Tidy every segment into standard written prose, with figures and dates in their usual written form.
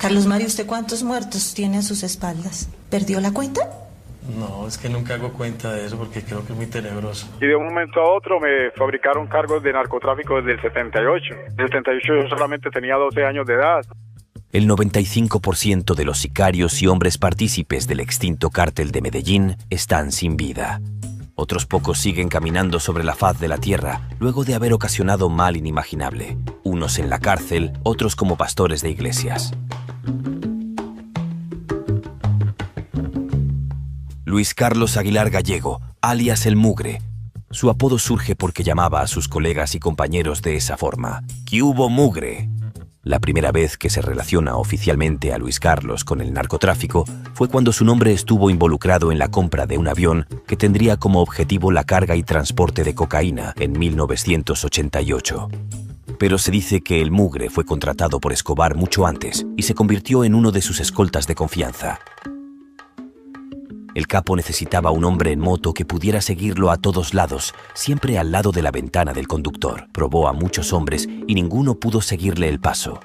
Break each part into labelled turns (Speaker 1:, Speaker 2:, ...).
Speaker 1: Carlos Mario, ¿usted cuántos muertos tiene a sus espaldas? ¿Perdió la cuenta?
Speaker 2: No, es que nunca hago cuenta de eso porque creo que es muy tenebroso.
Speaker 3: Y de un momento a otro me fabricaron cargos de narcotráfico desde el 78. En el 78 yo solamente tenía 12 años de edad.
Speaker 4: El 95% de los sicarios y hombres partícipes del extinto cártel de Medellín están sin vida. Otros pocos siguen caminando sobre la faz de la tierra luego de haber ocasionado mal inimaginable. Unos en la cárcel, otros como pastores de iglesias. Luis Carlos Aguilar Gallego, alias El Mugre. Su apodo surge porque llamaba a sus colegas y compañeros de esa forma. ¿Qué hubo, mugre? La primera vez que se relaciona oficialmente a Luis Carlos con el narcotráfico fue cuando su nombre estuvo involucrado en la compra de un avión que tendría como objetivo la carga y transporte de cocaína en 1988. Pero se dice que El Mugre fue contratado por Escobar mucho antes y se convirtió en uno de sus escoltas de confianza. El capo necesitaba un hombre en moto que pudiera seguirlo a todos lados, siempre al lado de la ventana del conductor. Probó a muchos hombres y ninguno pudo seguirle el paso.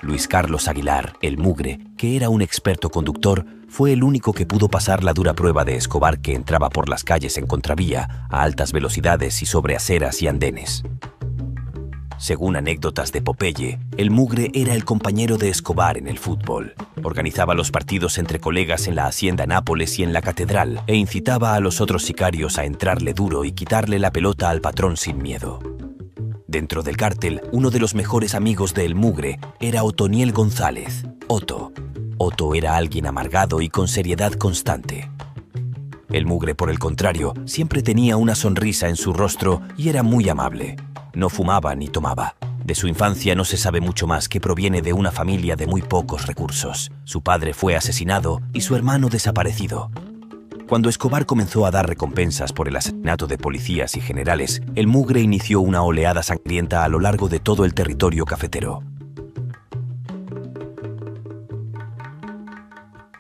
Speaker 4: Luis Carlos Aguilar, El Mugre, que era un experto conductor, fue el único que pudo pasar la dura prueba de Escobar, que entraba por las calles en contravía, a altas velocidades y sobre aceras y andenes. Según anécdotas de Popeye, El Mugre era el compañero de Escobar en el fútbol. Organizaba los partidos entre colegas en la Hacienda Nápoles y en la Catedral e incitaba a los otros sicarios a entrarle duro y quitarle la pelota al patrón sin miedo. Dentro del cártel, uno de los mejores amigos de El Mugre era Otoniel González, Otto. Otto era alguien amargado y con seriedad constante. El Mugre, por el contrario, siempre tenía una sonrisa en su rostro y era muy amable. No fumaba ni tomaba. De su infancia no se sabe mucho más, que proviene de una familia de muy pocos recursos. Su padre fue asesinado y su hermano desaparecido. Cuando Escobar comenzó a dar recompensas por el asesinato de policías y generales, El Mugre inició una oleada sangrienta a lo largo de todo el territorio cafetero.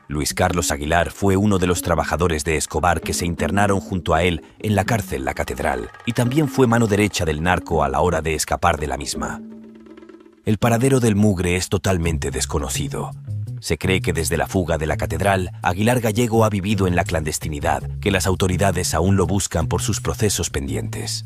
Speaker 4: Luis Carlos Aguilar fue uno de los trabajadores de Escobar que se internaron junto a él en la cárcel La Catedral, y también fue mano derecha del narco a la hora de escapar de la misma. El paradero del Mugre es totalmente desconocido. Se cree que desde la fuga de La Catedral, Aguilar Gallego ha vivido en la clandestinidad, que las autoridades aún lo buscan por sus procesos pendientes.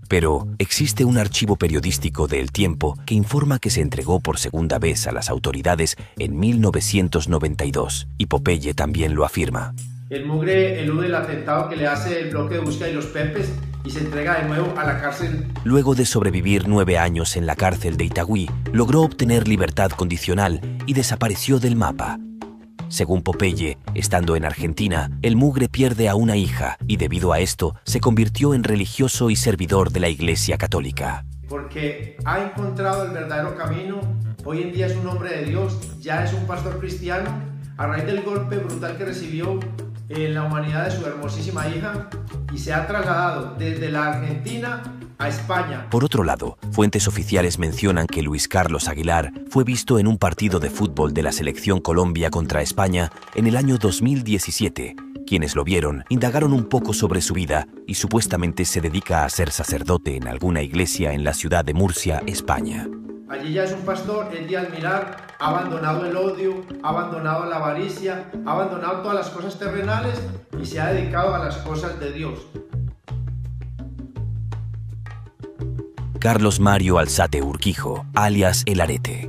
Speaker 4: Pero existe un archivo periodístico de El Tiempo que informa que se entregó por segunda vez a las autoridades en 1992, y Popeye también lo afirma.
Speaker 5: El Mugre elude el atentado que le hace el bloque de búsqueda y los Pepes y se entrega de nuevo a la cárcel.
Speaker 4: Luego de sobrevivir 9 años en la cárcel de Itagüí, logró obtener libertad condicional y desapareció del mapa. Según Popeye, estando en Argentina, El Mugre pierde a una hija y debido a esto se convirtió en religioso y servidor de la Iglesia Católica.
Speaker 5: Porque ha encontrado el verdadero camino, hoy en día es un hombre de Dios, ya es un pastor cristiano, a raíz del golpe brutal que recibió en la humanidad de su hermosísima hija, y se ha trasladado desde la Argentina a España.
Speaker 4: Por otro lado, fuentes oficiales mencionan que Luis Carlos Aguilar fue visto en un partido de fútbol de la selección Colombia contra España en el año 2017. Quienes lo vieron indagaron un poco sobre su vida y supuestamente se dedica a ser sacerdote en alguna iglesia en la ciudad de Murcia, España.
Speaker 5: Allí ya es un pastor, el día al mirar ha abandonado el odio, ha abandonado la avaricia, ha abandonado todas las cosas terrenales y se ha dedicado a las cosas de Dios.
Speaker 4: Carlos Mario Alzate Urquijo, alias El Arete.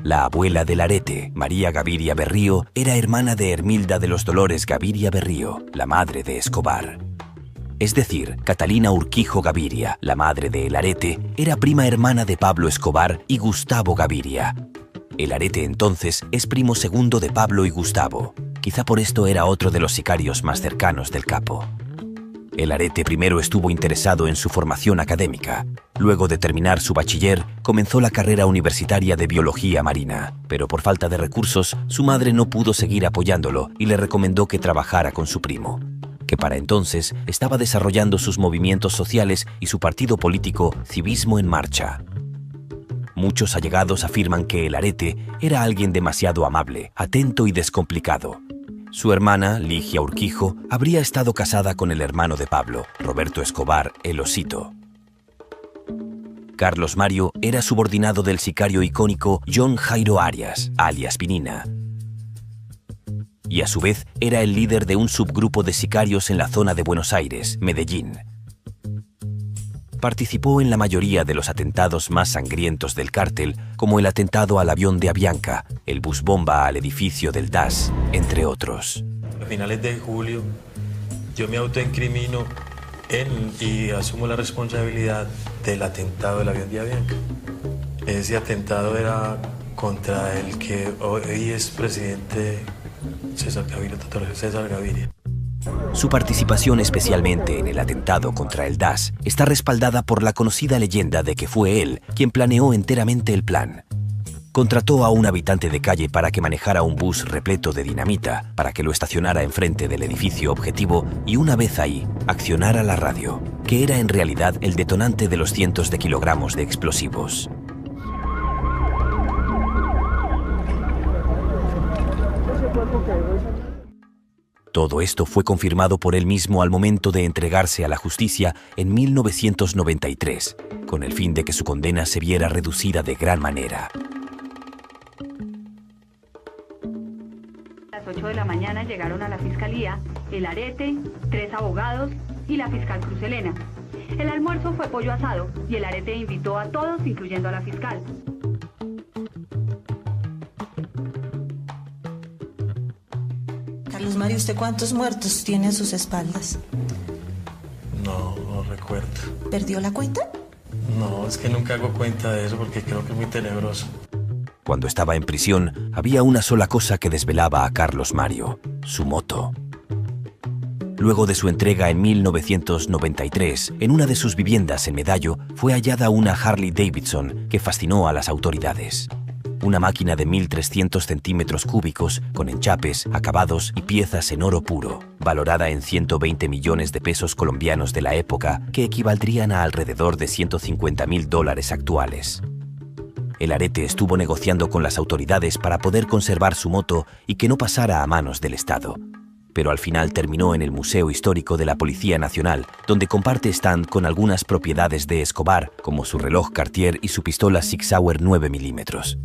Speaker 4: La abuela del Arete, María Gaviria Berrío, era hermana de Hermilda de los Dolores Gaviria Berrío, la madre de Escobar. Es decir, Catalina Urquijo Gaviria, la madre de El Arete, era prima hermana de Pablo Escobar y Gustavo Gaviria. El Arete entonces es primo segundo de Pablo y Gustavo. Quizá por esto era otro de los sicarios más cercanos del capo. El Arete primero estuvo interesado en su formación académica. Luego de terminar su bachiller, comenzó la carrera universitaria de biología marina. Pero por falta de recursos, su madre no pudo seguir apoyándolo y le recomendó que trabajara con su primo, que para entonces estaba desarrollando sus movimientos sociales y su partido político Civismo en Marcha. Muchos allegados afirman que El Arete era alguien demasiado amable, atento y descomplicado. Su hermana, Ligia Urquijo, habría estado casada con el hermano de Pablo, Roberto Escobar, el Osito. Carlos Mario era subordinado del sicario icónico John Jairo Arias, alias Pinina. Y a su vez era el líder de un subgrupo de sicarios en la zona de Buenos Aires, Medellín. Participó en la mayoría de los atentados más sangrientos del cártel, como el atentado al avión de Avianca, el bus bomba al edificio del DAS, entre otros.
Speaker 2: A finales de julio, yo me autoincrimino y asumo la responsabilidad del atentado del avión de Avianca. Ese atentado era contra el que hoy es presidente César Gaviria.
Speaker 4: Su participación especialmente en el atentado contra el DAS está respaldada por la conocida leyenda de que fue él quien planeó enteramente el plan. Contrató a un habitante de calle para que manejara un bus repleto de dinamita, para que lo estacionara enfrente del edificio objetivo y una vez ahí, accionara la radio, que era en realidad el detonante de los cientos de kilogramos de explosivos. Todo esto fue confirmado por él mismo al momento de entregarse a la justicia en 1993, con el fin de que su condena se viera reducida de gran manera.
Speaker 6: A las 8 de la mañana llegaron a la fiscalía el Arete, 3 abogados y la fiscal Cruz Helena. El almuerzo fue pollo asado y el Arete invitó a todos, incluyendo a la fiscal.
Speaker 1: Carlos Mario, ¿usted cuántos muertos tiene a sus espaldas?
Speaker 2: No recuerdo.
Speaker 1: ¿Perdió la cuenta?
Speaker 2: No, es que nunca hago cuenta de eso porque creo que es muy tenebroso.
Speaker 4: Cuando estaba en prisión, había una sola cosa que desvelaba a Carlos Mario: su moto. Luego de su entrega en 1993, en una de sus viviendas en Medallo, fue hallada una Harley Davidson que fascinó a las autoridades. Una máquina de 1.300 centímetros cúbicos, con enchapes, acabados y piezas en oro puro, valorada en 120 millones de pesos colombianos de la época, que equivaldrían a alrededor de $150.000 actuales. El Arete estuvo negociando con las autoridades para poder conservar su moto y que no pasara a manos del Estado. Pero al final terminó en el Museo Histórico de la Policía Nacional, donde comparte stand con algunas propiedades de Escobar, como su reloj Cartier y su pistola Sig Sauer 9 milímetros.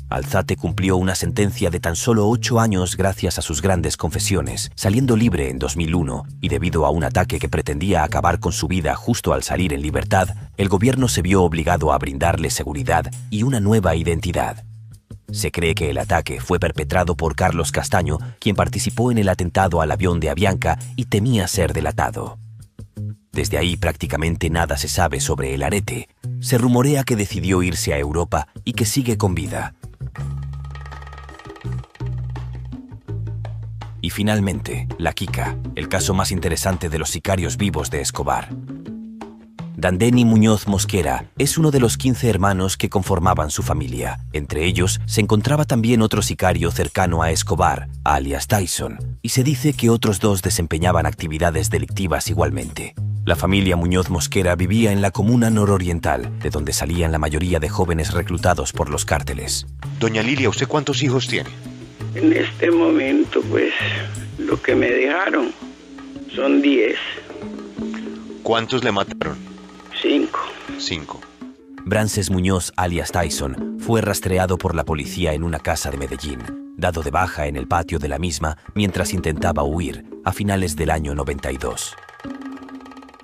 Speaker 4: Alzate cumplió una sentencia de tan solo 8 años gracias a sus grandes confesiones, saliendo libre en 2001, y debido a un ataque que pretendía acabar con su vida justo al salir en libertad, el gobierno se vio obligado a brindarle seguridad y una nueva identidad. Se cree que el ataque fue perpetrado por Carlos Castaño, quien participó en el atentado al avión de Avianca y temía ser delatado. Desde ahí prácticamente nada se sabe sobre el Arete. Se rumorea que decidió irse a Europa y que sigue con vida. Y finalmente, la Kika, el caso más interesante de los sicarios vivos de Escobar. Dandeny Muñoz Mosquera es uno de los 15 hermanos que conformaban su familia. Entre ellos se encontraba también otro sicario cercano a Escobar, alias Tyson, y se dice que otros 2 desempeñaban actividades delictivas igualmente. La familia Muñoz Mosquera vivía en la comuna nororiental, de donde salían la mayoría de jóvenes reclutados por los cárteles.
Speaker 7: Doña Lilia, ¿usted cuántos hijos tiene?
Speaker 8: En este momento, pues, lo que me dejaron son 10.
Speaker 7: ¿Cuántos le mataron?
Speaker 8: 5.
Speaker 4: Brances Muñoz, alias Tyson, fue rastreado por la policía en una casa de Medellín, dado de baja en el patio de la misma mientras intentaba huir a finales del año 92.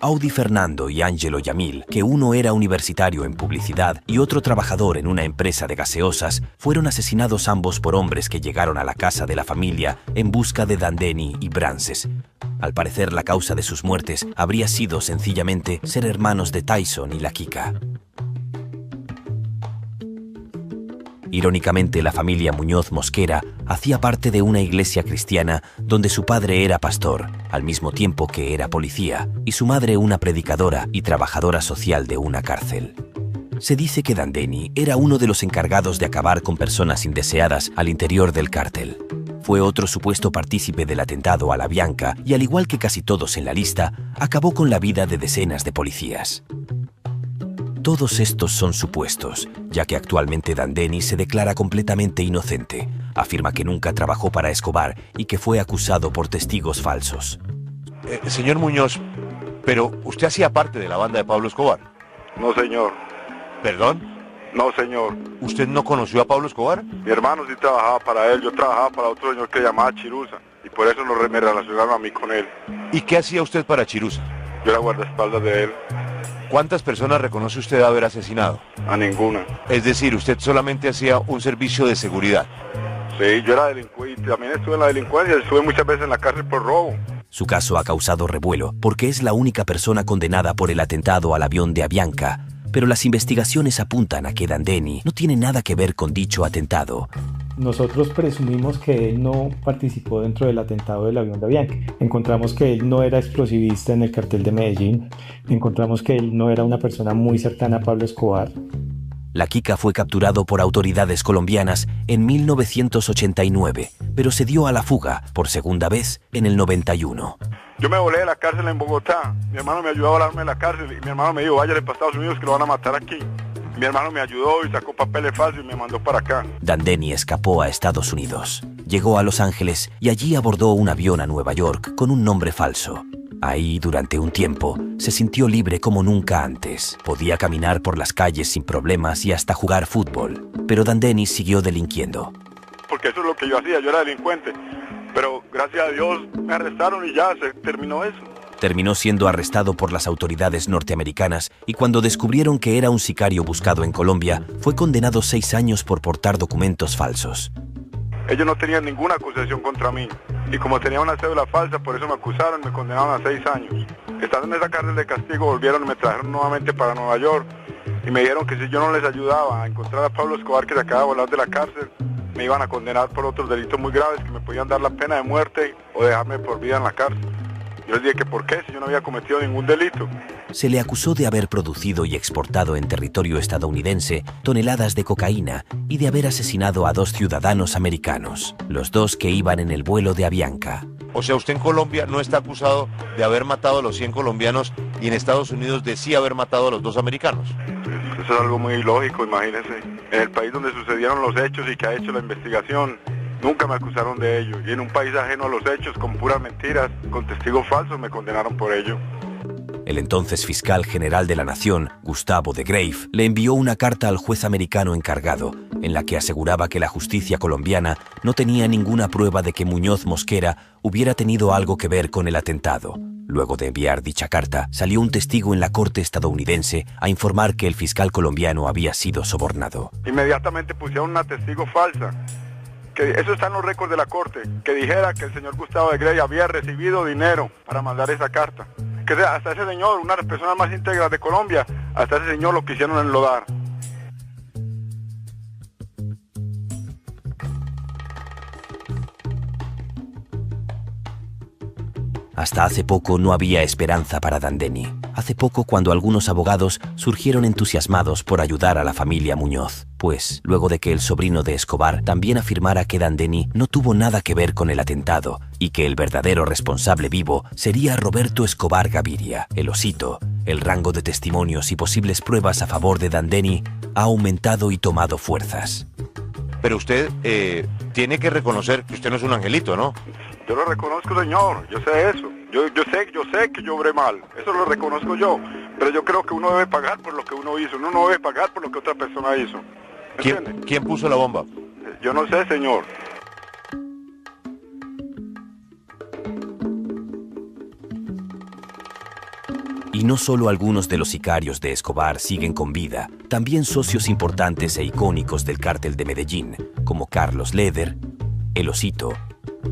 Speaker 4: Audi Fernando y Ángelo Yamil, que uno era universitario en publicidad y otro trabajador en una empresa de gaseosas, fueron asesinados ambos por hombres que llegaron a la casa de la familia en busca de Dandeny y Brances. Al parecer, la causa de sus muertes habría sido sencillamente ser hermanos de Tyson y la Kika. Irónicamente, la familia Muñoz Mosquera hacía parte de una iglesia cristiana donde su padre era pastor, al mismo tiempo que era policía, y su madre una predicadora y trabajadora social de una cárcel. Se dice que Dandeny era uno de los encargados de acabar con personas indeseadas al interior del cártel. Fue otro supuesto partícipe del atentado a la Avianca y, al igual que casi todos en la lista, acabó con la vida de decenas de policías. Todos estos son supuestos, ya que actualmente Dandeny se declara completamente inocente. Afirma que nunca trabajó para Escobar y que fue acusado por testigos falsos.
Speaker 7: Señor Muñoz, pero usted hacía parte de la banda de Pablo Escobar.
Speaker 3: No, señor.
Speaker 7: ¿Perdón?
Speaker 3: No, señor.
Speaker 7: ¿Usted no conoció a Pablo Escobar?
Speaker 3: Mi hermano sí trabajaba para él, yo trabajaba para otro señor que se llamaba Chiruza, y por eso me relacionaron a mí con él.
Speaker 7: ¿Y qué hacía usted para Chiruza?
Speaker 3: Yo era guardaespaldas de él.
Speaker 7: ¿Cuántas personas reconoce usted haber asesinado?
Speaker 3: A ninguna.
Speaker 7: Es decir, usted solamente hacía un servicio de seguridad.
Speaker 3: Sí, yo era delincuente, también estuve en la delincuencia, estuve muchas veces en la cárcel por robo.
Speaker 4: Su caso ha causado revuelo porque es la única persona condenada por el atentado al avión de Avianca, pero las investigaciones apuntan a que Dandeni no tiene nada que ver con dicho atentado.
Speaker 9: Nosotros presumimos que él no participó dentro del atentado del avión de Avianca. Encontramos que él no era explosivista en el cartel de Medellín. Encontramos que él no era una persona muy cercana a Pablo Escobar.
Speaker 4: La Kika fue capturado por autoridades colombianas en 1989, pero se dio a la fuga por segunda vez en el 91.
Speaker 3: Yo me volé de la cárcel en Bogotá. Mi hermano me ayudó a volarme de la cárcel y mi hermano me dijo, váyale para Estados Unidos que lo van a matar aquí. Mi hermano me ayudó y sacó papeles falsos y me mandó para acá.
Speaker 4: Dandeni escapó a Estados Unidos. Llegó a Los Ángeles y allí abordó un avión a Nueva York con un nombre falso. Ahí, durante un tiempo, se sintió libre como nunca antes. Podía caminar por las calles sin problemas y hasta jugar fútbol. Pero Dandeni siguió delinquiendo.
Speaker 3: Porque eso es lo que yo hacía, yo era delincuente. Pero gracias a Dios me arrestaron y ya se terminó eso.
Speaker 4: Terminó siendo arrestado por las autoridades norteamericanas y cuando descubrieron que era un sicario buscado en Colombia, fue condenado 6 años por portar documentos falsos.
Speaker 3: Ellos no tenían ninguna acusación contra mí. Y como tenía una cédula falsa, por eso me acusaron y me condenaron a 6 años. Estando en esa cárcel de castigo, volvieron y me trajeron nuevamente para Nueva York. Y me dijeron que si yo no les ayudaba a encontrar a Pablo Escobar, que se acaba de volar de la cárcel, me iban a condenar por otros delitos muy graves, que me podían dar la pena de muerte o dejarme por vida en la cárcel. Yo les dije que por qué, si yo no había cometido ningún delito.
Speaker 4: Se le acusó de haber producido y exportado en territorio estadounidense toneladas de cocaína y de haber asesinado a 2 ciudadanos americanos, los 2 que iban en el vuelo de Avianca.
Speaker 7: O sea, usted en Colombia no está acusado de haber matado a los 100 colombianos y en Estados Unidos de sí haber matado a los 2 americanos.
Speaker 3: Eso es algo muy ilógico, imagínense. En el país donde sucedieron los hechos y que ha hecho la investigación, nunca me acusaron de ello. Y en un país ajeno a los hechos, con puras mentiras, con testigos falsos, me condenaron por ello.
Speaker 4: El entonces fiscal general de la Nación, Gustavo de Grave, le envió una carta al juez americano encargado, en la que aseguraba que la justicia colombiana no tenía ninguna prueba de que Muñoz Mosquera hubiera tenido algo que ver con el atentado. Luego de enviar dicha carta, salió un testigo en la corte estadounidense a informar que el fiscal colombiano había sido sobornado.
Speaker 3: Inmediatamente pusieron una testigo falsa. Que eso está en los récords de la corte, que dijera que el señor Gustavo de Grey había recibido dinero para mandar esa carta. Que hasta ese señor, una de las personas más íntegras de Colombia, hasta ese señor lo quisieron enlodar.
Speaker 4: Hasta hace poco no había esperanza para Dandeni. Hace poco cuando algunos abogados surgieron entusiasmados por ayudar a la familia Muñoz. Pues, luego de que el sobrino de Escobar también afirmara que Dandeni no tuvo nada que ver con el atentado y que el verdadero responsable vivo sería Roberto Escobar Gaviria, el Osito, el rango de testimonios y posibles pruebas a favor de Dandeni ha aumentado y tomado fuerzas.
Speaker 7: Pero usted tiene que reconocer que usted no es un angelito, ¿no?
Speaker 3: Yo lo reconozco, señor, yo sé eso. Yo sé que yo obré mal, eso lo reconozco yo. Pero yo creo que uno debe pagar por lo que uno hizo, uno no debe pagar por lo que otra persona hizo.
Speaker 7: ¿Quién puso la bomba?
Speaker 3: Yo no sé, señor.
Speaker 4: Y no solo algunos de los sicarios de Escobar siguen con vida, también socios importantes e icónicos del cártel de Medellín, como Carlos Leder, el Osito,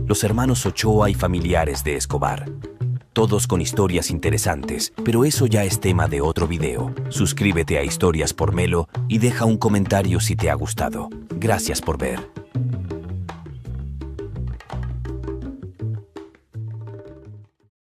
Speaker 4: los hermanos Ochoa y familiares de Escobar. Todos con historias interesantes, pero eso ya es tema de otro video. Suscríbete a Historias por Melo y deja un comentario si te ha gustado. Gracias por ver.